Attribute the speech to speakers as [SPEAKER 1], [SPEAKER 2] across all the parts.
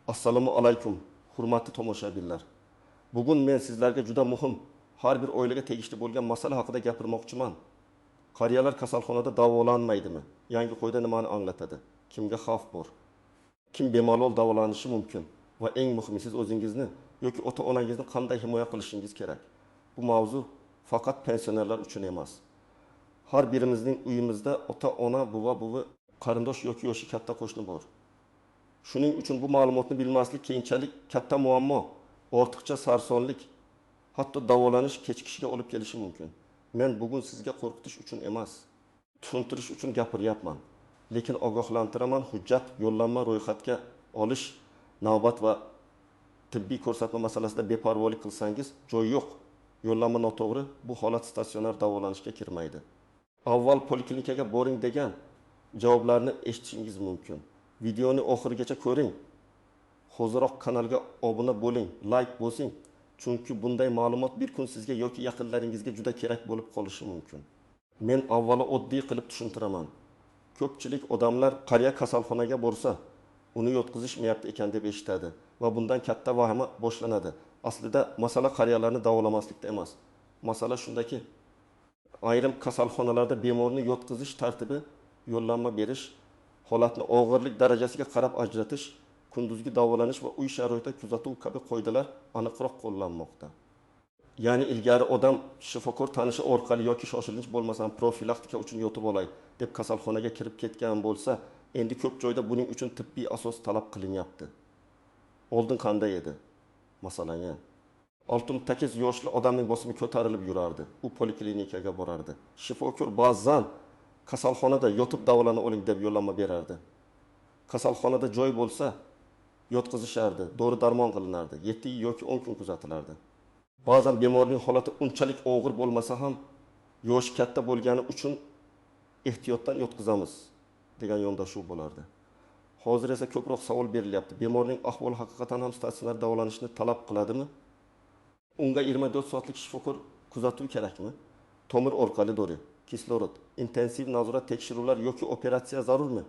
[SPEAKER 1] Assalomu alaykum, hurmatli tomoshabinlar. Bugun men sizlarga juda muhim, har bir oilaga tegishli bo'lgan masala haqida gapirmoqchiman. Qariyalar kasalxonada davolanmaydimi? Yangi qoida nimani anglatadi? Kimga xavf bor? Kim bemalol davolanishi mumkin? Va eng muhimi, siz o'zingizni yoki ota-onangizni qanday himoya qilishingiz kerak? Bu mavzu faqat pensionerlar uchun emas. Har birimizning uyimizda ota-ona, buva-buvi, qarindosh yoki yoshi katta qo'shni bor. Shuning uchun bu ma'lumotni bilmaslik keyinchalik katta muammo, ortiqcha sarsonlik, hatto davolanish kechikishiga olib kelishi mumkin. Men bugun sizga qo'rqitish uchun emas, tushuntirish uchun gapiryapman. Lekin ogohlantiraman, hujjat, yo'llanma ro'yxatga olish, navbat va tibbiy ko'rsatma masalasida beparvolik qilsangiz, joy yo'q. Yo'llanma noto'g'ri, bu holat statsionar davolanishga kirmaydi. Avval poliklinikaga boring degan javoblarni eshitishingiz mumkin. Videoni oxirigacha ko'ring. Hoziroq kanalga obuna bo'ling, like bosing. Chunki bunday ma'lumot bir kun sizga yoki yaqinlaringizga juda kerak bo'lib qolishi mumkin. Men avvalo oddiy qilib tushuntiraman. Ko'pchilik odamlar qariya kasalxonaga borsa, uni yotqizishmayapti ekan deb eshitadi va bundan katta vahima boshlanadi. Aslida masala qariyalarni davolamaslikda emas. Masala shundaki, ayrim kasalxonalarda bemorni yotqizish tartibi, yo'llanma berish, holatni og'irlik darajasiga qarab ajratish, kunduzgi davolanish va uy sharoitida kuzatuv kabi qoidalar aniqroq qo'llanmoqda. Ya'ni ilgari odam shifokor tanishi orqali yoki shoshilinch bo'lmasam profilaktika uchun yotib olay deb kasalxonaga kirib ketgan bo'lsa, endi ko'p joyda buning uchun tibbiy asos talab qilinyapti. Oldin qanday edi? Masalan, 68 yoshli odamning bosimi ko'tarilib yurardi. U poliklinikaga borardi. Shifokor ba'zan kasalxonada yotib davolana oling deb yo'llanma berardi. Kasalxonada joy bo'lsa, yotqizishardi, dori-darmon qilinardi, 7 yoki 10 kun kuzatilardi. Ba'zan bemorning holati unchalik og'ir bo'lmasa ham, yoshi katta bo'lgani uchun ehtiyotdan yotqizamiz degan yondashuv bo'lardi. Hozir esa ko'proq savol berilyapti. Bemorning ahvoli haqiqatan ham statsionar davolanishni talab qiladimi? Unga 24 soatlik shifokor kuzatuv kerakmi? Tomir orqali dori, kislorod, intensiv nazorat tekshiruvlar yoki operatsiya zarurmi?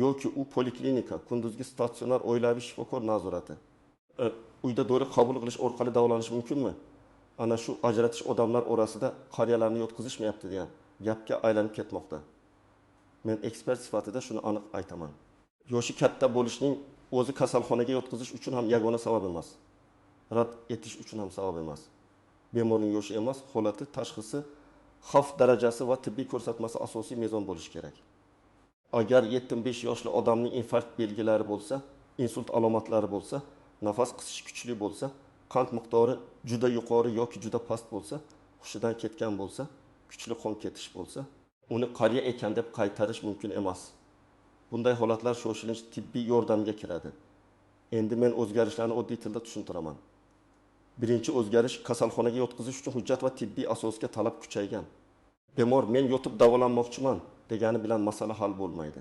[SPEAKER 1] Yoki u poliklinika, kunduzgi statsionar oilaviy shifokor nazorati. Uyda dori qabul qilish orqali davolanish mumkinmi? Ana shu ajratish odamlar orasida qariyalarni yotqizishmayapti degan gapga aylanib ketmoqda. Men ekspert sifatida shuni aniq aytaman. Yoshi katta bo'lishning o'zi kasalxonaga yotqizish uchun ham yagona sabab emas. Rad etish uchun ham sabab emas. Bemorning yoshi emas, holati, tashxisi, xavf darajasi va tibbiy ko'rsatmasi asosiy mezon bo'lishi kerak. Agar 75 yoshli odamning infarkt belgilari bo'lsa, insult alomatlari bo'lsa, nafas qisish kuchli bo'lsa, qand miqdori juda yuqori yoki juda past bo'lsa, hushidan ketgan bo'lsa, kuchli qon ketish bo'lsa, uni qariya ekan deb qaytarish mumkin emas. Bunday holatlar shoshilinch tibbiy yordamga kiradi. Endi men o'zgarishlarni oddiy tilda tushuntiraman. Birinchi o'zgarish, kasalxonaga yotqizish uchun hujjat va tibbiy asosga talab kuchaygan. Bemor men yotib davolanmoqchiman degani bilan masala hal bo'lmaydi.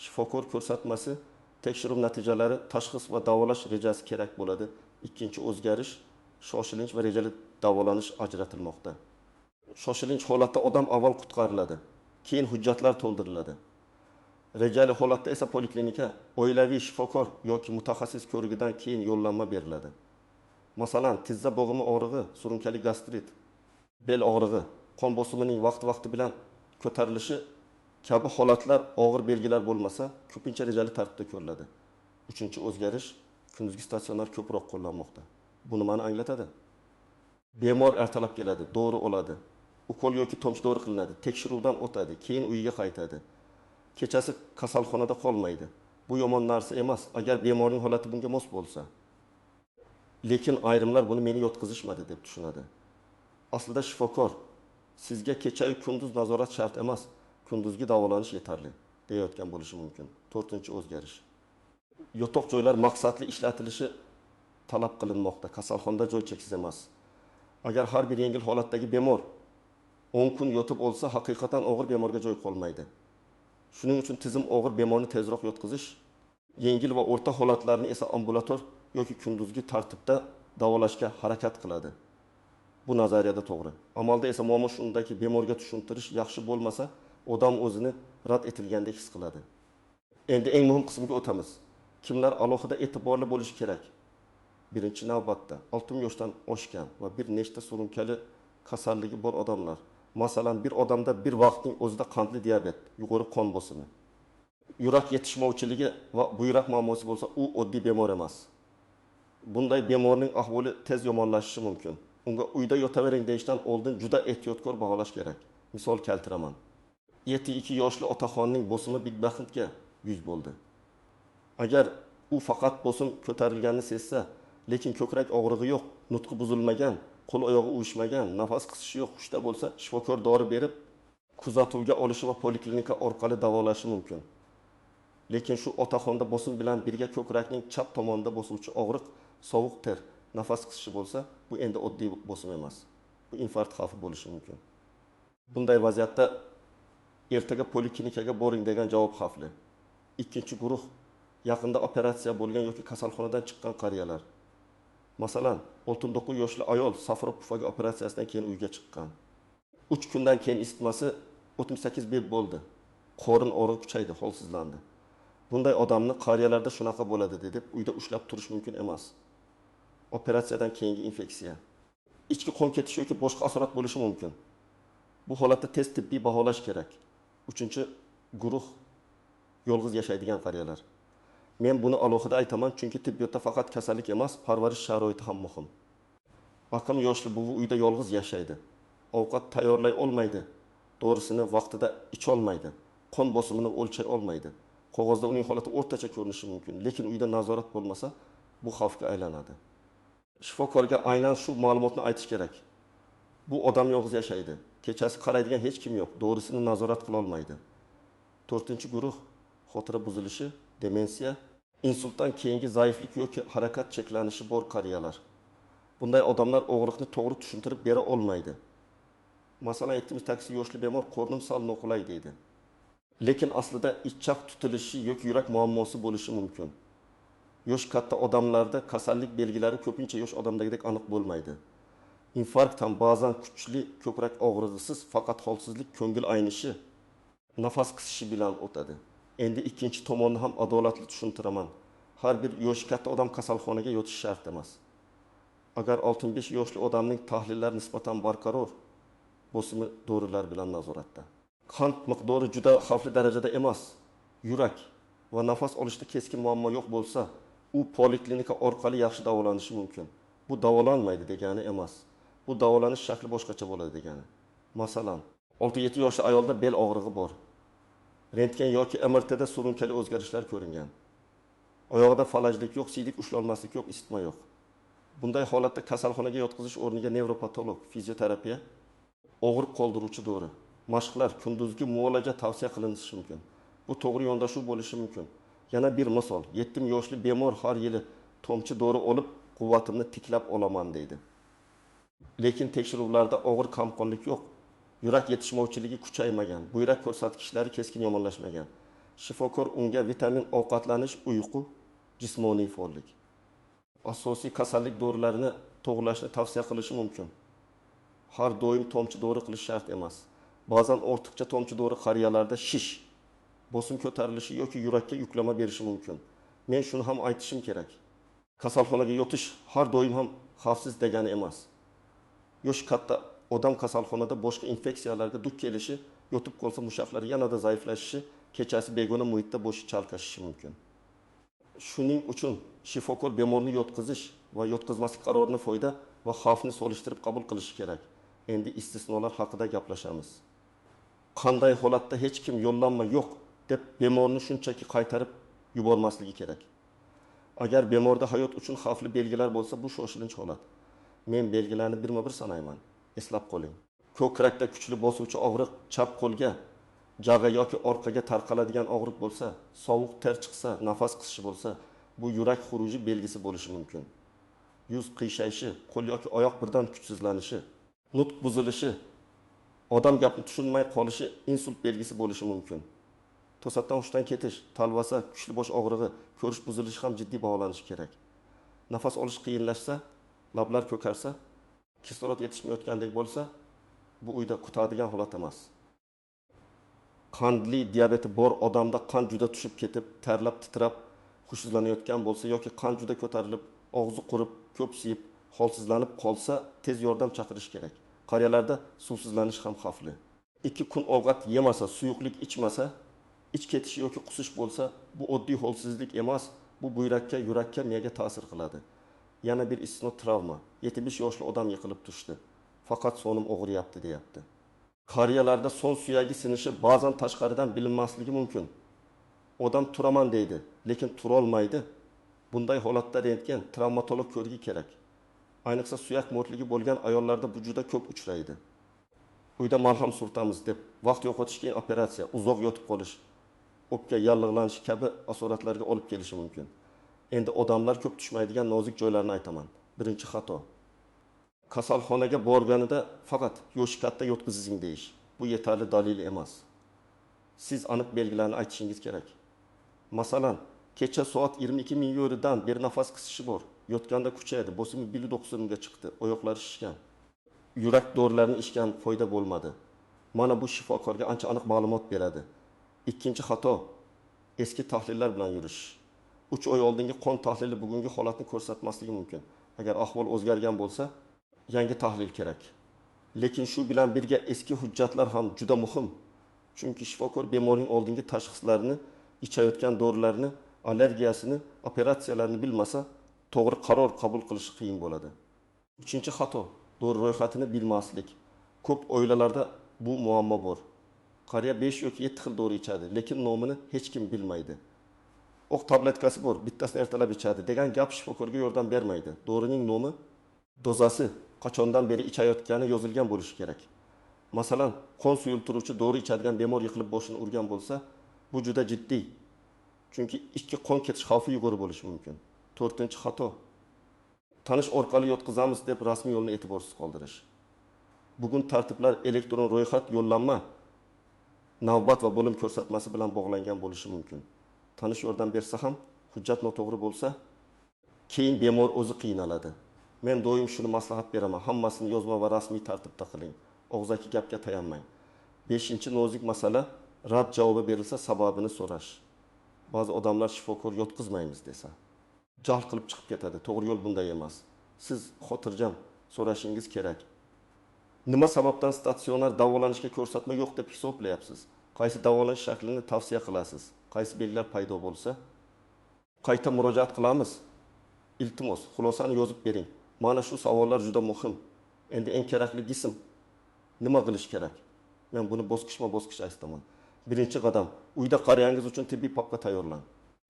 [SPEAKER 1] Shifokor ko'rsatmasi, tekshiruv natijalari, tashxis va davolash rejasi kerak bo'ladi. Ikkinchi o'zgarish, shoshilinch va rejali davolanish ajratilmoqda. Shoshilinch holatda odam avval qutqariladi, keyin hujjatlar to'ldiriladi. Rejali holatda esa poliklinika, oilaviy shifokor yoki mutaxassis ko'rigidan keyin yo'llanma beriladi. Masalan, tizza bo'g'imi og'rig'i, surunkali gastrit, bel og'rig'i, qon bosimining vaqti bilan ko'tarilishi kabi holatlar og'ir belgilar bo'lmasa, ko'pincha rejali tartibda ko'riladi. Uchinchi o'zgarish, kunduzgi statsionar ko'proq qo'llanmoqda. Bu nimani anglatadi? Bemor ertalab keladi, dori oladi, ukol yoki tomchi dori qilinadi, tekshiruvdan o'tadi, keyin uyiga qaytadi. Kechasi kasalxonada qolmaydi. Bu yomon narsa emas, agar bemorning holati bunga mos bo'lsa. Lekin ayrimlar buni meni yotqizishmadi deb tushunadi. Aslida shifokor sizga kecha-yu kunduz nazorat shart emas, kunduzgi davolanish yetarli deyotgan bo'lishi mumkin. 4-o'zgarish. Yotoq joylar maqsadli ishlatilishi talab qilinmoqda. Kasalxonada joy cheksiz emas. Agar har bir yengil holatdagi bemor 10 kun yotib olsa, haqiqatan og'ir bemorga joy qolmaydi. Shuning uchun tizim og'ir bemorni tezroq yotqizish, yengil va o'rta holatlarni esa ambulator yoki kunduzgi tartibda davolashga harakat qiladi. Bu nazariyada to'g'ri. Amalda esa muammo shundaki, bemorga tushuntirish yaxshi bo'lmasa, odam o'zini rad etilgandek his qiladi. Endi eng muhim qismga o'tamiz. Kimlar alohida e'tiborli bo'lishi kerak? Birinchi navbatda 60 yoshdan oshgan va bir nechta surunkali kasalligi bor odamlar. Masalan, bir odamda bir vaqtning o'zida qandli diabet, yuqori qon bosimi, yurak yetishmovchiligi va buyrak muammosi bo'lsa, u oddiy bemor emas. Bunday bemorning ahvoli tez yomonlashishi mumkin. Unga uyda yotavering deyishdan oldin juda ehtiyotkor baholash kerak. Misol keltiraman. 72 yoshli otaxonning bosimi bidbaxtga 100 bo'ldi. Agar u faqat bosim ko'tarilganini sezsa, lekin ko'krak og'rig'i yo'q, nutqi buzilmagan, qo'l oyog'i uyushmagan, nafas qisishi yo'q, hushda bo'lsa, shifokor dori berib, kuzatuvga olishi va poliklinika orqali davolashi mumkin. Lekin shu otaxonda bosim bilan birga ko'krakning chap tomonida bosuvchi og'riq, sovuq ter, nafas qisishi bo'lsa, bu endi oddiy bosim emas. Bu infarkt xavfi bo'lishi mumkin. Bunday vaziyatda ertaga poliklinikaga boring degan javob xavfli. Ikkinchi guruh yaqinda operatsiya bo'lgan yoki kasalxonadan chiqqan qariyalar. Masalan, 69 yoshli ayol safro pufaga operatsiyasidan keyin uyga chiqqan. 3 kundan keyin isitmasi 38 beb bo'ldi. Qorin og'rig'i kuchaydi, holsizlandi. Bunday odamni qariyalarda shunaqa bo'ladi deb uyda ushlab turish mumkin emas. Operatsiyadan keyingi infeksiya, ichki qon ketishi yoki boshqa asorat bo'lishi mumkin. Bu holatda tez tibbiy baholash kerak. 3-guruh yolg'iz yashaydigan qariyalar. Men buni alohida aytaman, chunki tibbiyotda faqat kasallik emas, parvarish sharoiti ham muhim. Aqim yoshli buvi uyda yolg'iz yashaydi. Ovqat tayyorlay olmaydi. To'g'risini vaqtida icha olmaydi. Qon bosimini o'lchay olmaydi. Qog'ozda uning holati o'rtacha ko'rinishi mumkin, lekin uyda nazorat bo'lmasa, bu xavfga aylanadi. Shifokorga aynan shu ma'lumotni aytish kerak. Bu odam yolg'iz yashaydi. Kechasi qaraydigan hech kim yo'q. To'g'risini nazorat qila olmaydi. 4-guruh xotira buzilishi, demensiya, insultdan keyingi zaiflik yoki harakat cheklanishi bor qariyalar. Bunday odamlar og'riqni to'g'ri tushuntirib bera olmaydi. Masalan, aytdimiz, taksi yoshli bemor qornim sal noqulay deydi. Lekin aslida ichchoq tutilishi yoki yurak muammosi bo'lishi mumkin. Yosh katta odamlarda kasallik belgilari ko'pincha yosh odamdagidek aniq bo'lmaydi. Infarkt ham ba'zan kuchli ko'krak og'rig'isiz, faqat holsizlik, ko'ngil aynishi, nafas qisishi bilan o'tadi. Endi ikkinchi tomonni ham adolatli tushuntiraman. Har bir yosh katta odam kasalxonaga yotish shart emas. Agar 65 yoshli odamning tahlillari nisbatan barqaror, bosimi dorilar bilan nazoratda. Qand miqdori juda xavfli darajada emas. Yurak va nafas olishda keskin muammo yo'q bo'lsa, u poliklinika orqali yaxshi davolanishi mumkin. Bu davolanmaydi degani emas. Bu davolanish shakli boshqacha bo'ladi degani. Masalan, 6-7 yoshli ayolda bel og'rig'i bor. Rentgen yoki MRTda surunkali o'zgarishlar ko'ringan. Oyog'ida falajlik yo'q, siydik ushlolmaslik yo'q, isitma yo'q. Bunday holatda kasalxonaga yotqizish o'rniga nevropatolog, fizioterapiya, og'riq qoldiruvchi dori, mashqlar, kunduzgi muolaja tavsiya qilinishi mumkin. Bu to'g'ri yondashuv bo'lishi mumkin. Yana bir misol, 70 yoshli bemor har yili tomchi dori olib, quvvatimni tiklab olaman deydi. Lekin tekshiruvlarda og'ir kamqonlik yo'q. Yurak yetishmovchiligi kuchaymagan, buyrak ko'rsatkichlari keskin yomonlashmagan. Shifokor unga vitamin, ovqatlanish, uyqu, jismoniy faollik, asosiy kasallik dorilarini to'g'rilashni tavsiya qilishi mumkin. Har doim tomchi dori qilish shart emas. Ba'zan ortiqcha tomchi dori qariyalarda shish, bosim ko'tarilishi yoki yurakka yuklama berishi mumkin. Men shuni ham aytishim kerak. Kasalxonaga yotish har doim ham xavfsiz degani emas. Yosh katta odam kasalxonada boshqa infeksiyalarga duch kelishi, yotib qolsa mushaqlari yanada zaiflashishi, kechasi begona muhitda bo'shi chalkashishi mumkin. Shuning uchun shifokor bemorni yotqizish va yotqizmaslik qarorini foyda va xavfni solishtirib qabul qilishi kerak. Endi istisnolar haqida gaplashamiz. Qanday holatda hech kim yo'llanma yo'q deb bemorni shunchaki qaytarib yubormasligi kerak. Agar bemorda hayot uchun xavfli belgilar bo'lsa, bu shoshilinch holat. Men belgilarni birma-bir sanayman. Eslab qoling. Ko'krakda kuchli bosuvchi og'riq, chap qo'lga, jag'a yoki orqaga tarqaladigan og'riq bo'lsa, sovuq ter chiqsa, nafas qisishi bo'lsa, bu yurak xuruji belgisi bo'lishi mumkin. Yuz qiyshayishi, qo'l yoki oyoq birdan kuchsizlanishi, nutq buzilishi, odam gapni tushunmay qolishi insult belgisi bo'lishi mumkin. To'satdan hushdan ketish, talvasa, kuchli bosh og'rig'i, ko'rish buzilishi ham jiddiy baholanishi kerak. Nafas olish qiyinlashsa, lablar ko'karsa, kislorod yetishmayotgandek bo'lsa, bu uyda qutadigan holat emas. Qandli diabeti bor odamda qand juda tushib ketib, terlab titrab, hushsizlanayotgan bo'lsa yoki qon juda ko'tarilib, og'zi qurib, ko'psiyib, holsizlanib qolsa, tez yordam chaqirish kerak. Qariyalarda suvsizlanish ham xavfli. 2 kun ovqat yemasa, suyuqlik ichmasa, ich ketish yoki qusish bo'lsa, bu oddiy holsizlik emas, bu buyrakka, yurakka, miyaga ta'sir qiladi. Yana bir istisno travma. 75 yoshli odam yiqilib tushdi. Faqat so'nim og'riyapti deyapti. Qariyalarda son suyagi sinishi ba'zan tashqaridan bilinmasligi mumkin. Odam turaman deydi, lekin turolmaydi. Bunday holatda rentgen, travmatolog ko'rigi kerak. Ayniqsa suyak mo'rtligi bo'lgan ayollarda bu juda ko'p uchraydi. Uyda malham surtamiz deb vaqt yo'qotish keyin operatsiya, uzoq yotib qolish, o'pka yallig'lanishi kabi asoratlarga olib kelishi mumkin. Endi odamlar ko'p tushmaydigan nozik joylarni aytaman. Birinchi xato. Kasalxonaga borganida faqat yoshi katta yotqizing deyish. Bu yetarli dalil emas. Siz aniq belgilarni aytishingiz kerak. Masalan, kecha soat 22 ming yo'ridan bir nafas qisishi bor. Yotganda kuchaydi, bosimi 1.90 ga chiqdi, oyoqlari shishgan. Yurak dorilarini ichgan, foyda bo'lmadi. Mana bu shifokorga ancha aniq ma'lumot beradi. Ikkinchi xato, eski tahlillar bilan yurish. 3 oy oldingi qon tahlili bugungi holatni ko'rsatmasligi mumkin. Agar ahvol o'zgargan bo'lsa, yangi tahlil kerak. Lekin shu bilan birga eski hujjatlar ham juda muhim. Chunki shifokor bemorning oldingi tashxislarini, ichayotgan dorilarni, allergiyasini, operatsiyalarni bilmasa, to'g'ri qaror qabul qilish qiyin bo'ladi. Uchinchi xato, dori ro'yxatini bilmaslik. Ko'p oilalarda bu muammo bor. Qariya 5 yoki 7 xil dori ichadi, lekin nomini hech kim bilmaydi. O'q tabletkasi bor, bittasini ertalab ichadi degan gap shifokorga yordam bermaydi. Dorining nomi, dozasi, qachondan beri ichayotgani yozilgan bo'lishi kerak. Masalan, qon suyultiruvchi dori ichadigan bemor yiqilib boshini urgan bo'lsa, bu juda jiddiy. Chunki ichki qon ketish xavfi yuqori bo'lishi mumkin. 4-xato. Tanish orqali yotqizamiz deb rasmiy yo'lni e'tiborsiz qoldirish. Bugun tartiblar elektron ro'yxat yo'llanma, navbat va bo'lim ko'rsatmasi bilan bog'langan bo'lishi mumkin. Tanish yordam bersa ham, hujjat noto'g'ri bo'lsa, keyin bemor o'zi qiynaladi. Men doim shuni maslahat beraman, hammasini yozma va rasmiy tartibda qiling. Og'zaki gapga tayanmang. 5-nozik masala, rad javobi berilsa sababini so'rash. Ba'zi odamlar shifokor yotqizmaymiz desa, jahl qilib chiqib ketadi. To'g'ri yo'l bunday emas. Siz xotirjam so'rashingiz kerak. Nima sababdan statsionar davolanishga ko'rsatma yo'q deb hisoblayapsiz? Qaysi davolanish shaklini tavsiya qilasiz? Qaysi belgilar paydo bo'lsa, qayta murojaat qilamiz? Iltimos, xulosani yozib bering. Mana shu savollar juda muhim. Endi eng kerakli qism nima qilish kerak? Men buni bosqichma-bosqich aytaman. Birinchi qadam, uyda qariyangiz uchun tibbiy papka tayyorlang.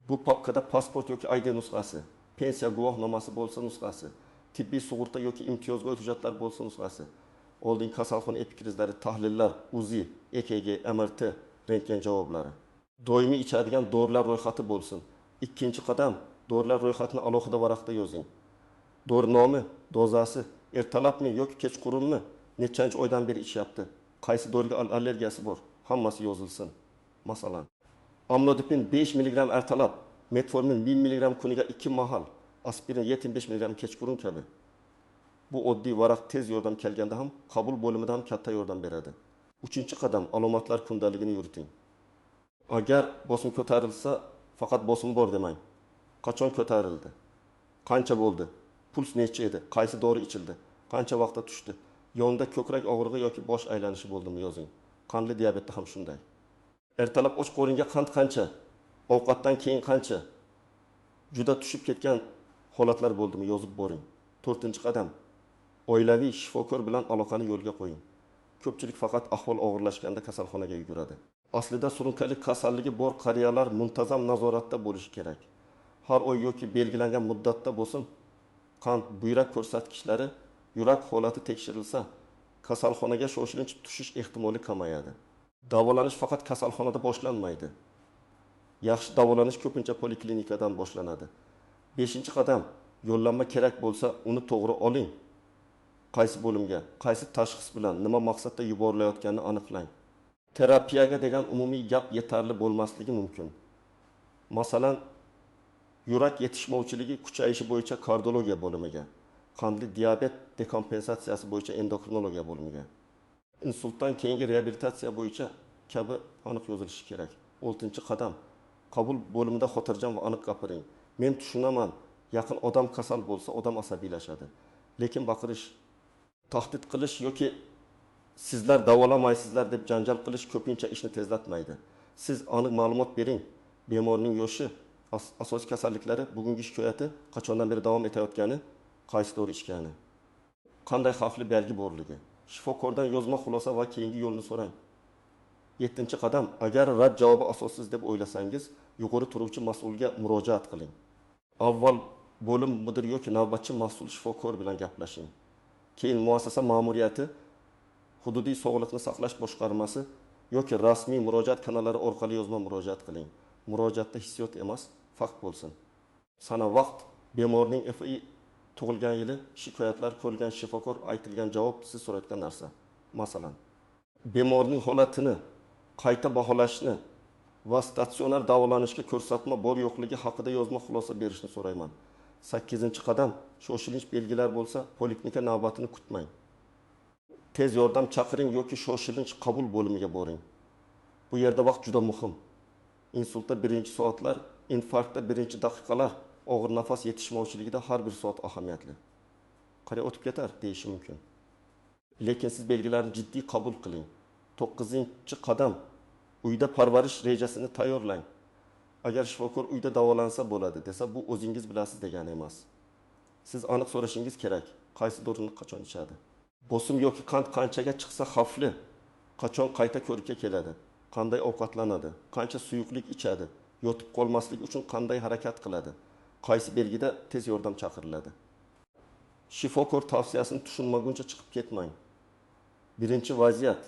[SPEAKER 1] Bu papkada pasport yoki ID nusxasi, pensiya guvohnomasi bo'lsa nusxasi, tibbiy sug'urta yoki imtiyozli hujjatlar bo'lsa nusxasi, oldingi kasalxona epikrizlari, tahlillar, UZI, EKG, MRT, rentgen javoblari. Doimiy ichadigan dorilar ro'yxati bo'lsin. Ikkinchi qadam, dorilar ro'yxatini alohida varaqda yozing. Dori nomi, dozasi, ertalabmi yoki kechqurunmi, nechanchi oydan beri ichyapti, qaysi doriga allergiyasi bor, hammasi yozilsin. Masalan, amlodipin 5 mg ertalab, metformin 1000 mg kuniga 2 mahal, aspirin 75 mg kechqurun kabi. Bu oddiy varaq tez yordam kelganda ham, qabul bo'limida ham katta yordam beradi. 3-qadam, alomatlar kundaligini yuriting. Agar bosim ko'tarilsa, faqat bosim bor demang. Qachon ko'tarildi? Qancha bo'ldi? Puls necha edi? Qaysi dori ichildi? Qancha vaqtda tushdi? Yonida ko'krak og'rig'i yoki bosh aylanishi bo'ldimi yozing. Qandli diabetda ham shunday. Ertalab och qo'ringa qand qancha? Ovqatdan keyin qancha? Juda tushib ketgan holatlar bo'ldimi yozib boring. 4-qadam, oilaviy shifokor bilan aloqani yo'lga qo'ying. Ko'pchilik faqat ahvol og'irlashganda kasalxonaga yuguradi. Aslida surunkali kasalligi bor qariyalar muntazam nazoratda bo'lishi kerak. Har oy yoki belgilangan muddatda bo'lsin, qand, buyrak ko'rsatkichlari, yurak holati tekshirilsa, kasalxonaga shoshilinch tushish ehtimoli kamayadi. Davolanish faqat kasalxonada boshlanmaydi. Yaxshi davolanish ko'pincha poliklinikadan boshlanadi. 5-qadam, yo'llanma kerak bo'lsa, uni to'g'ri oling. Qaysi bo'limga, qaysi tashxis bilan, nima maqsadda yuborilayotganini aniqlang. Terapiyaga degan umumiy gap yetarli bo'lmasligi mumkin. Masalan, yurak yetishmovchiligi kuchayishi bo'yicha kardiologiya bo'limiga, qandli diabet dekompensatsiyasi bo'yicha endokrinologiya bo'limiga, insultdan keyingi reabilitatsiya bo'yicha kabi aniq yozilishi kerak. 6-qadam, Qabul bo'limida xotirjam va aniq gapiring. Men tushunaman, yaqin odam kasal bo'lsa, odam asabiylashadi. Lekin baqirish, tahdid qilish yoki sizlar davolamaysizlar deb janjal qilish ko'pincha ishni tezlatmaydi. Siz aniq ma'lumot bering. Bemorning yoshi, asosiy kasalliklari, bugungi shikoyati, qachondan beri davom etayotgani, qaysi dori ichgani, qanday xavfli belgi borligi. Shifokordan yozma xulosa va keyingi yo'lni so'rang. 7-qadam, agar rad javobi asossiz deb o'ylasangiz, yuqori turuvchi mas'ulga murojaat qiling. Avval bo'lim mudir yoki navbatchi mas'ul shifokor bilan gaplashing. Keyin muassasa ma'muriyati, hududiy sog'liqni saqlash boshqarmasi yoki rasmiy murojaat kanallari orqali yozma murojaat qiling. Murojaatda hissiyot emas, fakt bo'lsin. Sana vaqt, bemorning FI tug'ilgan yili, shikoyatlar ko'rgan shifokor aytilgan javob siz so'rayotgan narsa. Masalan, bemorning holatini qayta baholashni va statsionar davolanishga ko'rsatma bor yo'qligi haqida yozma xulosa berishni so'rayman. 8-qadam, shoshilinch belgilar bo'lsa, poliklinika navbatini kutmang. Tez yordam chaqiring yoki shoshilinch qabul bo'limiga boring. Bu yerda vaqt juda muhim. Insultda 1-soatlar, infarktda 1-daqiqalar, og'ir nafas yetishmovchiligida har bir soat ahamiyatli. Qara o'tib ketar deyishi mumkin. Lekin siz belgilarni jiddiy qabul qiling. 9-qadam, uyda parvarish rejasini tayyorlang. Agar shifokor uyda davolansa bo'ladi desa, bu o'zingiz bilasiz degani emas. Siz aniq so'rashingiz kerak, qaysi dorini qachon ichadi. Bosim yoki qand qanchaga chiqsa xavfli, qachon qayta ko'rikka keladi, qanday ovqatlanadi, qancha suyuqlik ichadi, yotib qolmaslik uchun qanday harakat qiladi, qaysi belgida tez yordam chaqiriladi. Shifokor tavsiyasini tushunmaguncha chiqib ketmang. Birinchi vaziyat,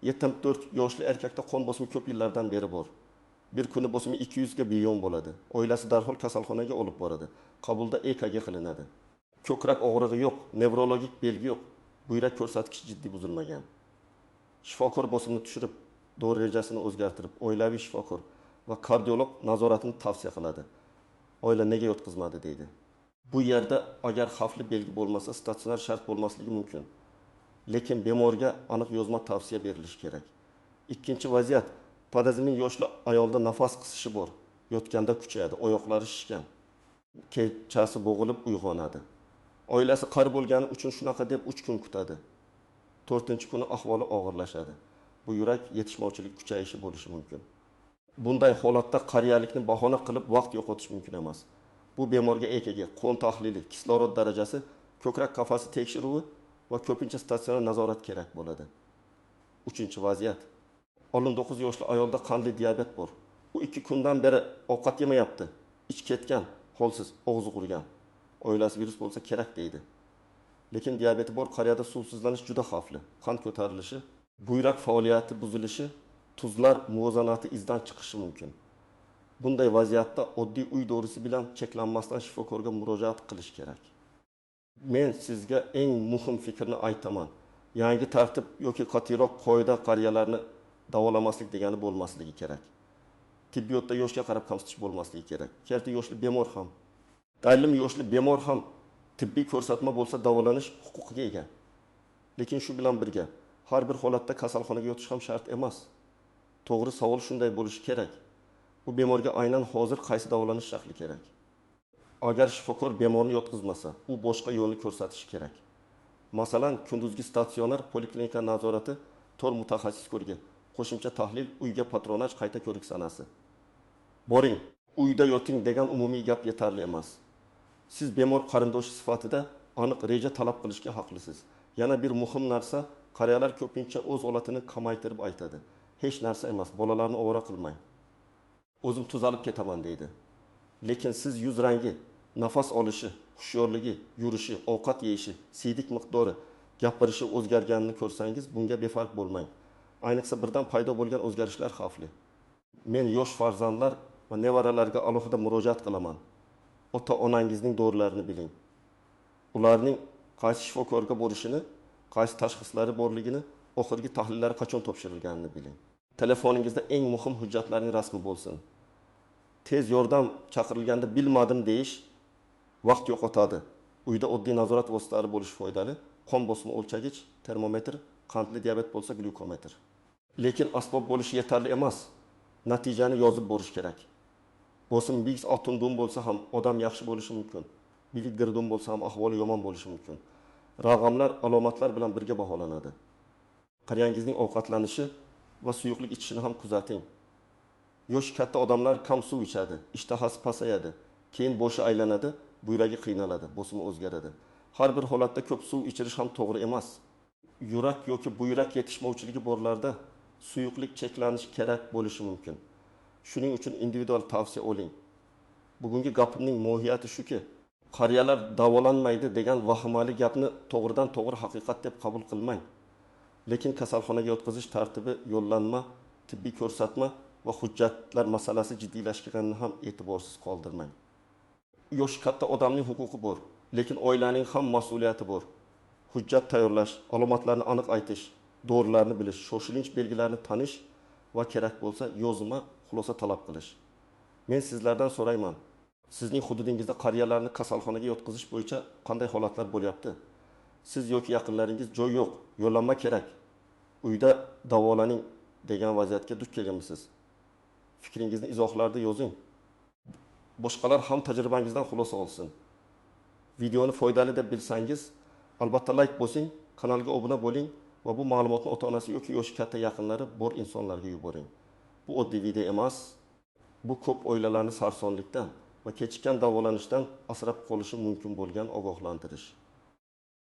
[SPEAKER 1] 74 yoshli erkakda qon bosimi ko'p yillardan beri bor. Bir kuni bosimi 200 ga bilyon bo'ladi. Oilasi darhol kasalxonaga olib boradi. Qabulda EKG qilinadi. Ko'krak og'rig'i yo'q, nevrologik belgi yo'q. Buyrak ko'rsatkichi jiddiy buzilmagan. Shifokor bosimni tushirib, dori rejasini o'zgartirib, oilaviy shifokor va kardiolog nazoratini tavsiya qiladi. Oila nega yotqizmadi deydi. Bu yerda agar xavfli belgi bo'lmasa, statsionar shart bo'lmasligi mumkin. Lekin bemorga aniq yozma tavsiya berilishi kerak. Ikkinchi vaziyat, podazmin yoshli ayolda nafas qisishi bor. Yotganda kuchayadi, oyoqlari shishgan. Kechasi bo'g'ilib uyg'onadi. Oilasi qari bo'lgani uchun shunaqa deb 3 kun kutadi. 4-kuni ahvoli og'irlashadi. Bu yurak yetishmovchilik kuchayishi bo'lishi mumkin. Bunday holatda qariyalikni bahona qilib vaqt yo'qotish mumkin emas. Bu bemorga EKG, qon tahlili, kislorod darajasi, ko'krak qafasi tekshiruvi va ko'pincha statsionar nazorat kerak bo'ladi. 3-vaziyat. 9 yoshli ayolda qandli diabet bor. U 2 kundan beri ovqat yemayapti. Ich ketgan, holsiz, og'zi qurgan. Oilasi virus bo'lsa kerak deydi. Lekin diabeti bor qariyada suvsizlanish juda xavfli. Qand ko'tarilishi, buyrak faoliyati buzilishi, tuzlar muvozanati izdan chiqishi mumkin. Bunday vaziyatda oddiy uy dorisi bilan cheklanmasdan shifokorga murojaat qilish kerak. Men sizga eng muhim fikrni aytaman. Yangi tartib yoki qat'iroq qoida qariyalarni davolamaslik degani bo'lmasligi kerak. Tibbiyotda yoshga qarab kamsitish bo'lmasligi kerak. Kerti yoshli bemor ham, ta'lim yoshli bemor ham tibbiy ko'rsatma bo'lsa davolanish huquqiga ega. Lekin shu bilan birga har bir holatda kasalxonaga yotish ham shart emas. To'g'ri savol shunday bo'lishi kerak. Bu bemorga aynan hozir qaysi davolanish shakli kerak? Agar shifokor bemorni yotqizmasa, u boshqa yo'lni ko'rsatishi kerak. Masalan, kunduzgi statsionar poliklinika nazorati, tor mutaxassis ko'rigi, qo'shimcha tahlil, uyga patronaj, qayta ko'rik sanasi. Boring, uyda yoting degan umumiy gap yetarli emas. Siz bemor qarindoshi sifatida aniq reja talab qilishga haqlisiz. Yana bir muhim narsa, qariyalar ko'pincha o'z holatini kamaytirib aytadi. Hech narsa emas, bolalarni ovora qilmang. O'zim tuzalib ketaman deydi. Lekin siz yuz rangi, nafas olishi, hushyorligi, yurishi, ovqat yeyishi, siydik miqdori, gapirishi o'zgarganini ko'rsangiz, bunga befarq bo'lmang. Ayniqsa birdan paydo bo'lgan o'zgarishlar xavfli. Men yosh farzandlar va nevaralarga alohida murojaat qilaman. Ota-onangizning dorilarini biling. Ularning qaysi shifokorga borishini, qaysi tashxislari borligini, oxirgi tahlillari qachon topshirilganini biling. Telefoningizda eng muhim hujjatlarning rasmi bo'lsin. Tez yordam chaqirilganda bilmadim deyish vaqt yo'qotadi. Uyda oddiy nazorat vositalari bo'lishi foydali. Qon bosimi o'lchagich, termometr, qandli diabet bo'lsa glyukometr. Lekin asbob bo'lishi yetarli emas. Natijani yozib borish kerak. Bosim bigiz otundum bo'lsa ham odam yaxshi bo'lishi mumkin. Bilik girdum bo'lsa ham ahvoli yomon bo'lishi mumkin. Rag'amlar alomatlar bilan birga baholanadi. Qariyangizning ovqatlanishi va suyuqlik ichishini ham kuzating. Yosh katta odamlar kam suv ichadi, ishtahasi pasayadi, keyin boshi aylanadi, buyragi qiynaladi, bosimi o'zgaradi. Har bir holatda ko'p suv ichirish ham to'g'ri emas. Yurak yoki buyrak yetishmovchiligi borlarda suyuqlik cheklanishi kerak bo'lishi mumkin. Shuning uchun individual tavsiya oling. Bugungi gapimning mohiyati shuki, qariyalar davolanmaydi degan vahimali gapni to'g'ridan to'g'ri haqiqat deb qabul qilmang. Lekin kasalxonaga yotqizish tartibi, yo'llanma, tibbiy ko'rsatma va hujjatlar masalasi jiddiylashganini ham e'tiborsiz qoldirmang. Yosh katta odamning huquqi bor, lekin oilaning ham mas'uliyati bor. Hujjat tayyorlash, alomatlarni aniq aytish, dorilarni bilish, shoshilinch belgilarni tanish va kerak bo'lsa yozma xulosa talab qilish. Men sizlardan so'rayman, sizning hududingizda qariyalarni kasalxonaga yotqizish bo'yicha qanday holatlar bo'lyapti? Siz yoki yaqinlaringiz joy yo'q, yo'llanma kerak, uyda davolaning degan vaziyatga duch kelganmisiz? Fikringizni izohlarda yozing. Boshqalar ham tajribangizdan xulosa olsin. Videoni foydali deb bilsangiz, albatta like bosing, kanalga obuna bo'ling va bu ma'lumotni ota-onasi yoki yoshi katta yaqinlari bor insonlarga yuboring. Bu oddiy video emas, bu ko'p oilalarni sarsonlikdan va kechikkan davolanishdan asrab qolishi mumkin bo'lgan ogohlantirish.